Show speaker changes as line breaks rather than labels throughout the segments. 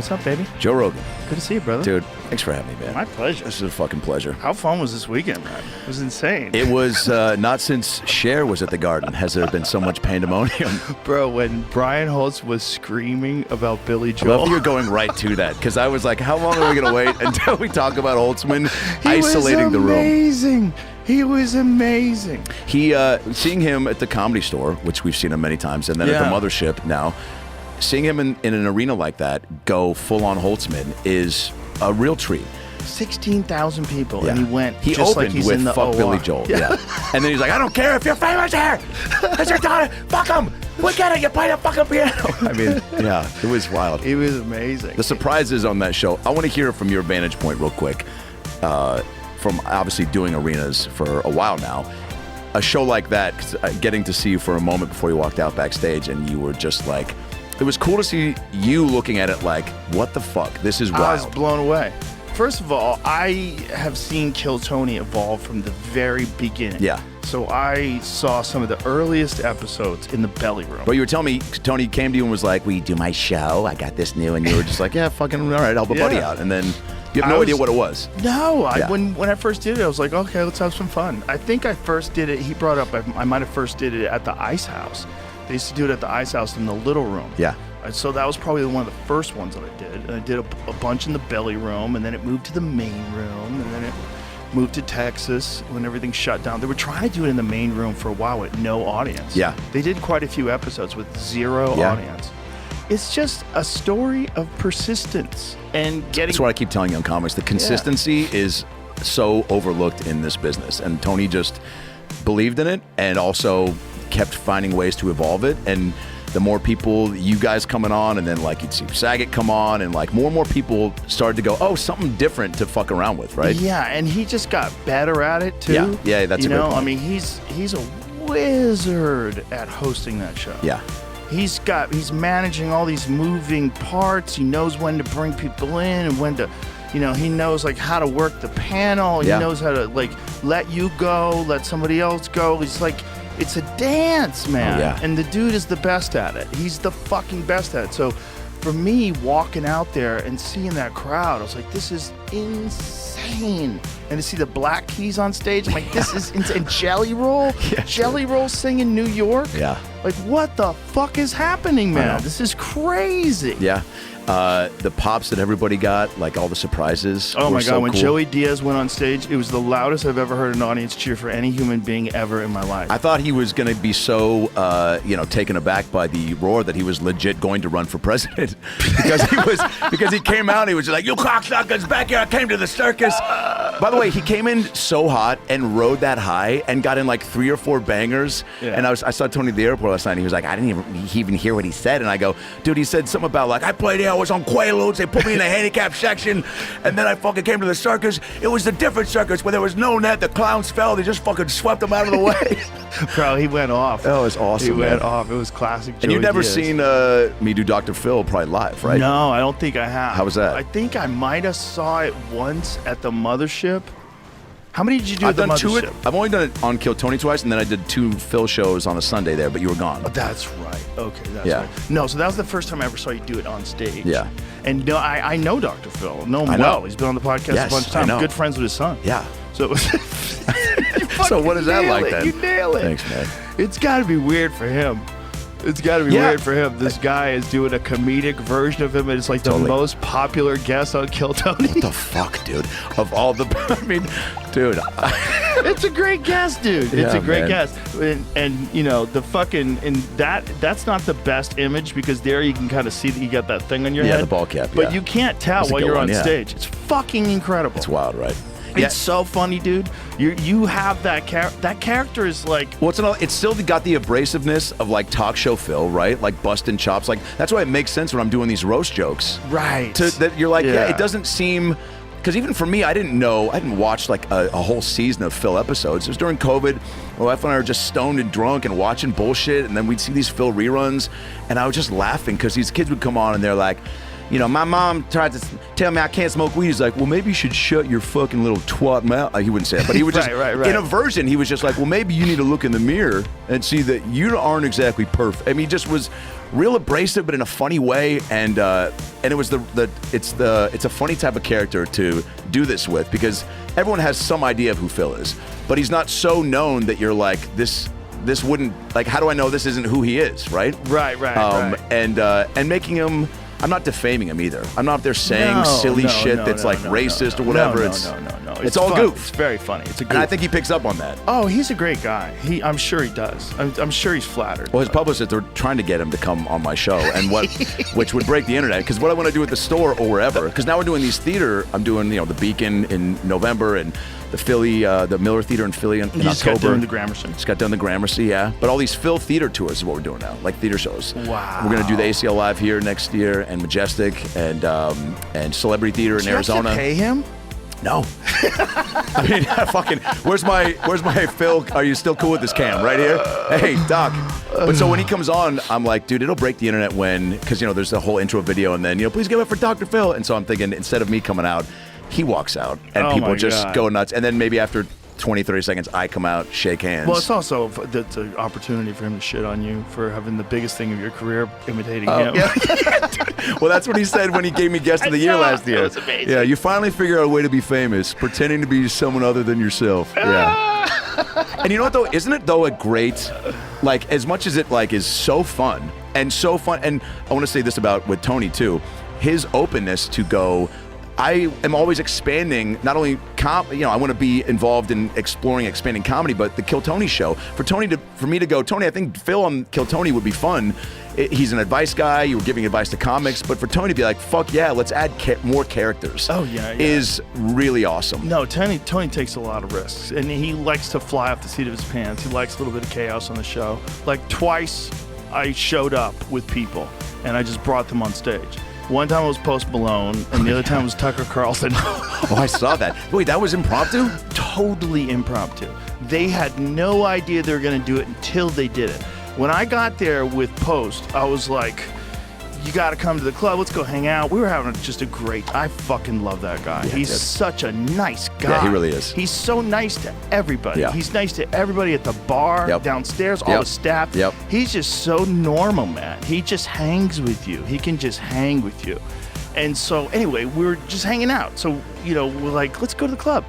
What's up, baby?
Joe Rogan.
Good to see you, brother.
Dude, thanks for having me, man.
My pleasure.
This is a fucking pleasure.
How fun was this weekend, man? It was insane.
It was not since Cher was at the Garden has there been so much pandemonium.
Bro, when Brian Holtz was screaming about Billy
I
Joel.
love you're going right to that, because I was like, how long are we going to wait until we talk about Holtzman isolating the room?
Amazing. He was amazing.
He, seeing him at the Comedy Store, which we've seen him many times, and then at the Mothership now, seeing him in an arena like that go full-on Holtzman is a real treat.
16,000 people, and he went
He
just
opened
like he's
with
in the
fuck
OR.
Billy Joel. Yeah. And then he's like, I don't care if you're famous here. It's your daughter. Fuck him. We get it. You play the fucking piano. I mean, yeah, it was wild.
It was amazing.
The surprises on that show. I want to hear from your vantage point real quick. From obviously doing arenas for a while now. A show like that, getting to see you for a moment before you walked out backstage, and you were just like, it was cool to see you looking at it like, what the fuck? This is wild.
I was blown away. First of all, I have seen Kill Tony evolve from the very beginning.
Yeah.
So I saw some of the earliest episodes in the belly room.
But you were telling me, Tony came to you and was like, will you do my show? I got this new. And you were just like, yeah, fucking, all right, help a buddy out. And then you have no idea what it was.
No, when I first did it, I was like, okay, let's have some fun. I think I first did it, he brought up, I might have first did it at the Ice House. They used to do it at the Ice House in the little room.
Yeah.
So that was probably one of the first ones that I did. And I did a bunch in the belly room, and then it moved to the main room, and then it moved to Texas when everything shut down. They were trying to do it in the main room for a while with no audience.
Yeah.
They did quite a few episodes with zero audience. It's just a story of persistence and getting...
That's what I keep telling young comics. The consistency is so overlooked in this business. And Tony just believed in it and also kept finding ways to evolve it. And the more people, you guys coming on, and then like you'd see Saget come on, and like more and more people started to go, oh, something different to fuck around with, right?
Yeah, and he just got better at it too.
Yeah, that's a good point.
I mean, he's a wizard at hosting that show.
Yeah.
He's managing all these moving parts. He knows when to bring people in and when to, he knows like how to work the panel. He knows how to like let you go, let somebody else go. He's like, it's a dance, man.
Oh, yeah.
And the dude is the best at it. He's the fucking best at it. So for me, walking out there and seeing that crowd, I was like, this is insane. And to see the Black Keys on stage, I'm like, this is insane. Jelly Roll? Jelly Roll singing New York?
Yeah.
Like, what the fuck is happening, man? This is crazy.
Yeah. The pops that everybody got, like all the surprises.
Oh my God,
so
when
cool.
Joey Diaz went on stage, it was the loudest I've ever heard an audience cheer for any human being ever in my life.
I thought he was going to be so, taken aback by the roar that he was legit going to run for president because he came out and he was like, you cocksuckers back here, I came to the circus. By the way, he came in so hot and rode that high and got in like 3 or 4 bangers. Yeah. And I saw Tony at the airport last night and he was like, I didn't even hear what he said. And I go, dude, he said something about like, I played here, I was on Quaaludes, they put me in the handicap section, and then I fucking came to the circus. It was a different circus where there was no net, the clowns fell, they just fucking swept them out of the way.
Bro, he went off.
Oh, it was awesome,
He went off. It was classic Joey
And you've never
Diaz.
seen me do Dr.Phil probably live, right?
No, I don't think I have.
How was that?
I think I might have saw it once at the Mothership. How many did you do
I've
at the
done
Mothership?
I've only done it on Kill Tony twice, and then I did 2 Phil shows on a Sunday there, but you were gone.
Oh, that's right. Okay, that's right. No, so that was the first time I ever saw you do it on stage.
Yeah.
And no, I know Dr. Phil. Know him
I know.
well. He's been on the podcast
Yes,
a bunch of
I
times.
know.
Good friends with his son.
Yeah.
So it was
So what is that like then?
You nail it.
Thanks, man.
It's got to be weird for him. It's got to be weird for him. This guy is doing a comedic version of him, and it's like the most popular guest on Kill Tony.
What the fuck, dude? Of all the, I mean, dude.
It's a great guest, dude. It's a great
man.
guest. And the fucking, and that's not the best image because there you can kind of see that you got that thing on your head.
Yeah, the ball cap,
But you can't tell while you're on stage. It's fucking incredible.
It's wild, right?
It's so funny, dude. You have that character. That character is like...
Well, it's still got the abrasiveness of like talk show Phil, right? Like busting chops. Like that's why it makes sense when I'm doing these roast jokes.
Right.
That you're like, it doesn't seem... Because even for me, I didn't watch like a whole season of Phil episodes. It was during COVID. My wife and I were just stoned and drunk and watching bullshit, and then we'd see these Phil reruns, and I was just laughing because these kids would come on and they're like, you know, my mom tried to tell me I can't smoke weed. He's like, well, maybe you should shut your fucking little twat mouth. He wouldn't say it, but he would just,
Right.
in a version, he was just like, well, maybe you need to look in the mirror and see that you aren't exactly perfect. I mean, he just was real abrasive, but in a funny way. And it was it's a funny type of character to do this with, because everyone has some idea of who Phil is, but he's not so known that you're like, this wouldn't, like, how do I know this isn't who he is, right?
Right.
And making him, I'm not defaming him either. I'm not up there saying silly shit that's racist or whatever.
No.
It's all
fun.
goof.
It's very funny. It's a goof.
And I think he picks up on that.
Oh, he's a great guy. I'm sure he does. I'm sure he's flattered.
Well, his publicists are trying to get him to come on my show, and which would break the internet. Because what I want to do at the store or wherever, because now we're doing these theater. I'm doing the Beacon in November and the Philly, the Miller Theater in Philly in October.
Just got done the Gramercy.
Just got done the Gramercy, yeah. But all these Phil theater tours is what we're doing now, like theater shows.
Wow.
We're gonna do the ACL Live here next year, and Majestic, and Celebrity Theater in Arizona.
You have to pay him?
No. I mean, fucking, where's my Phil? Are you still cool with this cam? Right here? Hey, Doc. But so when he comes on, I'm like, dude, it'll break the internet because, there's the whole intro video, and then, please give it up for Dr. Phil. And so I'm thinking, instead of me coming out, he walks out, and people just go nuts. And then maybe after 20, 30 seconds, I come out, shake hands.
Well, it's also it's an opportunity for him to shit on you for having the biggest thing of your career, imitating him.
Yeah. Well, that's what he said when he gave me Guest of the Year last year.
That was amazing.
Yeah, you finally figure out a way to be famous, pretending to be someone other than yourself. Yeah. And you know what, though? Isn't it, though, a great, like, as much as it, like, is so fun, and I want to say this with Tony, too, his openness to go, I am always expanding, not only I want to be involved in expanding comedy, but the Kill Tony show. For me to go, Tony, I think Phil on Kill Tony would be fun. He's an advice guy. You were giving advice to comics, but for Tony to be like, fuck yeah, let's add more characters.
Oh yeah.
Is really awesome.
No, Tony takes a lot of risks, and he likes to fly off the seat of his pants. He likes a little bit of chaos on the show. Like twice, I showed up with people, and I just brought them on stage. One time it was Post Malone, and the other time it was Tucker Carlson.
Oh, I saw that. Wait, that was impromptu?
Totally impromptu. They had no idea they were going to do it until they did it. When I got there with Post, I was like, you got to come to the club. Let's go hang out. We were having just I fucking love that guy.
Yeah,
he's such a nice guy.
Yeah, he really is.
He's so nice to everybody.
Yeah.
He's nice to everybody at the bar, downstairs, all the staff.
Yep.
He's just so normal, man. He just hangs with you. He can just hang with you. And so anyway, we were just hanging out. So, we're like, let's go to the club.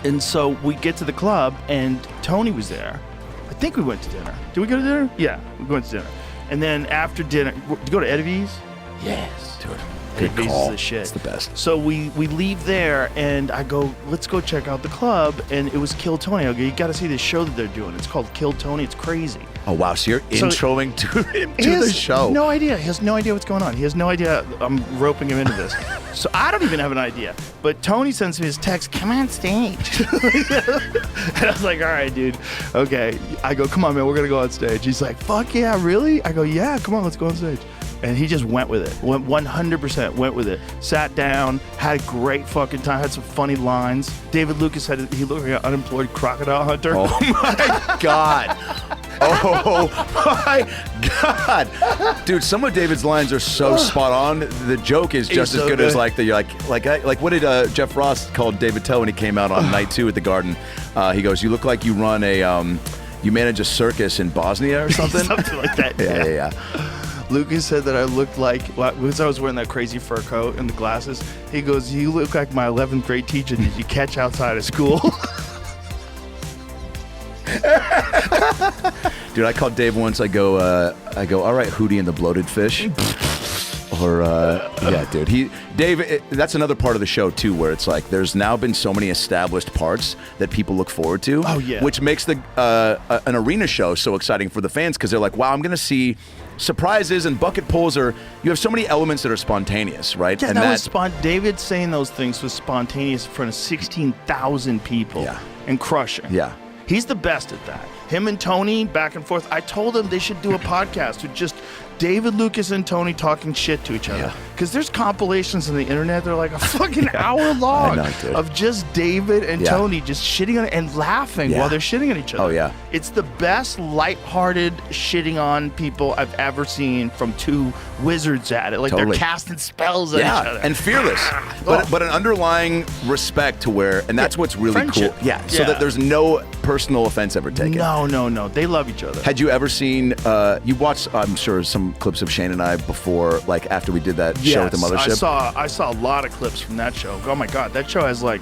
And so we get to the club, and Tony was there. I think we went to dinner. Did we go to dinner? Yeah, we went to dinner. And then after dinner, did you go to Eddie's? Yes.
Dude,
Good
good call.
Is the shit.
It's the best.
So we leave there, and I go, let's go check out the club. And it was Kill Tony. I go, you got to see this show that they're doing. It's called Kill Tony. It's crazy.
Oh, wow. So you're introing to him to the show.
No idea. He has no idea what's going on. He has no idea I'm roping him into this. So I don't even have an idea. But Tony sends me his text, come on stage. And I was like, all right, dude. Okay. I go, come on, man. We're going to go on stage. He's like, fuck yeah, really? I go, yeah, come on, let's go on stage. And he just went with it. Went 100% went with it. Sat down, had a great fucking time, had some funny lines. David Lucas he looked like an unemployed crocodile hunter.
Oh my God. Oh my God. Dude, some of David's lines are so spot on. The joke is just as good as like what did Jeff Ross call David Tell when he came out on night 2 at the Garden? He goes, you look like you run you manage a circus in Bosnia or something?
Something like that.
Yeah.
Lucas said that I looked like, because I was wearing that crazy fur coat and the glasses, he goes, you look like my 11th grade teacher that you catch outside of school.
Dude, I called Dave once, I go, all right, Hootie and the Bloated Fish. Or, yeah, dude. Dave, that's another part of the show, too, where it's like there's now been so many established parts that people look forward to.
Oh, yeah.
Which makes an arena show so exciting for the fans because they're like, wow, I'm going to see surprises and bucket pulls. You have so many elements that are spontaneous, right?
Yeah,
and
that was David saying those things was spontaneous in front of 16,000 people.
Yeah.
And crushing.
Yeah.
He's the best at that. Him and Tony back and forth. I told them they should do a podcast to just David, Lucas, and Tony talking shit to each other.
Yeah.
Because there's compilations on the internet that are like a fucking hour long
know, dude.
of just David and Tony just shitting on it and laughing while they're shitting on each other.
Oh, yeah.
It's the best lighthearted shitting on people I've ever seen from two wizards at it. Like they're casting spells at each other.
And fearless. But an underlying respect to where, and that's what's really
friendship.
cool. Yeah, so that there's no personal offense ever taken.
No. They love each other.
Had you ever seen, you watched, I'm sure, some clips of Shane and I before, like after we did that show with the mothership?
I saw a lot of clips from that show. Oh my God, that show has like,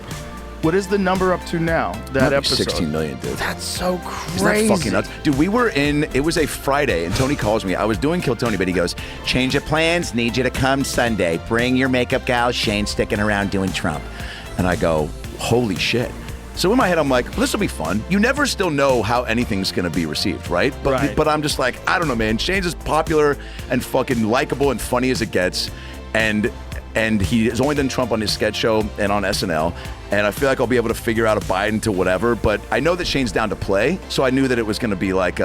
what is the number up to now? That episode?
16 million, dude.
That's so crazy.
Isn't that fucking nuts? Dude, we were it was a Friday, and Tony calls me. I was doing Kill Tony, but he goes, change of plans, need you to come Sunday. Bring your makeup gal, Shane's sticking around doing Trump. And I go, holy shit. So in my head, I'm like, well, this will be fun. You never still know how anything's going to be received, right? But I'm just like, I don't know, man. Shane's as popular and fucking likable and funny as it gets. And he has only done Trump on his sketch show and on SNL. And I feel like I'll be able to figure out a Biden to whatever. But I know that Shane's down to play. So I knew that it was going to be like,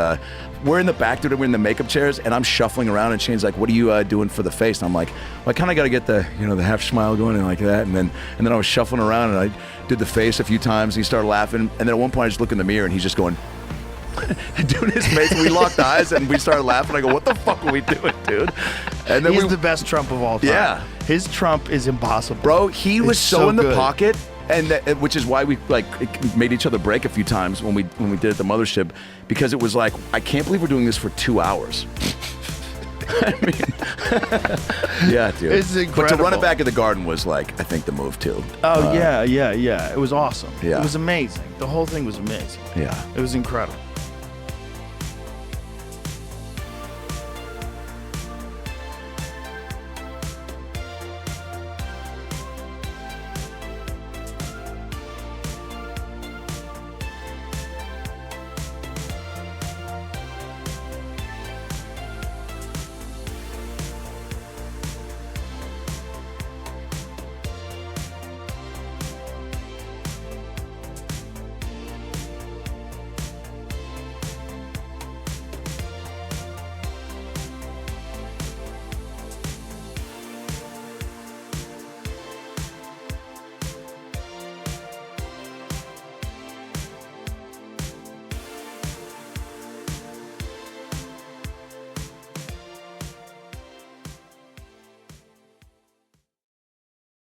we're in the back, dude, we're in the makeup chairs, and I'm shuffling around, and Shane's like, what are you doing for the face? And I'm like, well, I kind of got to get the, the half smile going and like that. And then I was shuffling around, and I did the face a few times, and he started laughing. And then at one point, I just look in the mirror, and he's just going, doing his face. We locked eyes, and we started laughing. I go, what the fuck are we doing, dude? And then
he's the best Trump of all time.
Yeah.
His Trump is impossible.
Bro, he was so in the
good.
pocket. And which is why we made each other break a few times when we did it at the mothership, because it was like, I can't believe we're doing this for 2 hours. I mean, yeah, dude.
It's incredible.
But to run it back at the Garden was like, I think the move too.
Oh yeah. It was awesome.
Yeah.
It was amazing. The whole thing was amazing.
Yeah.
It was incredible.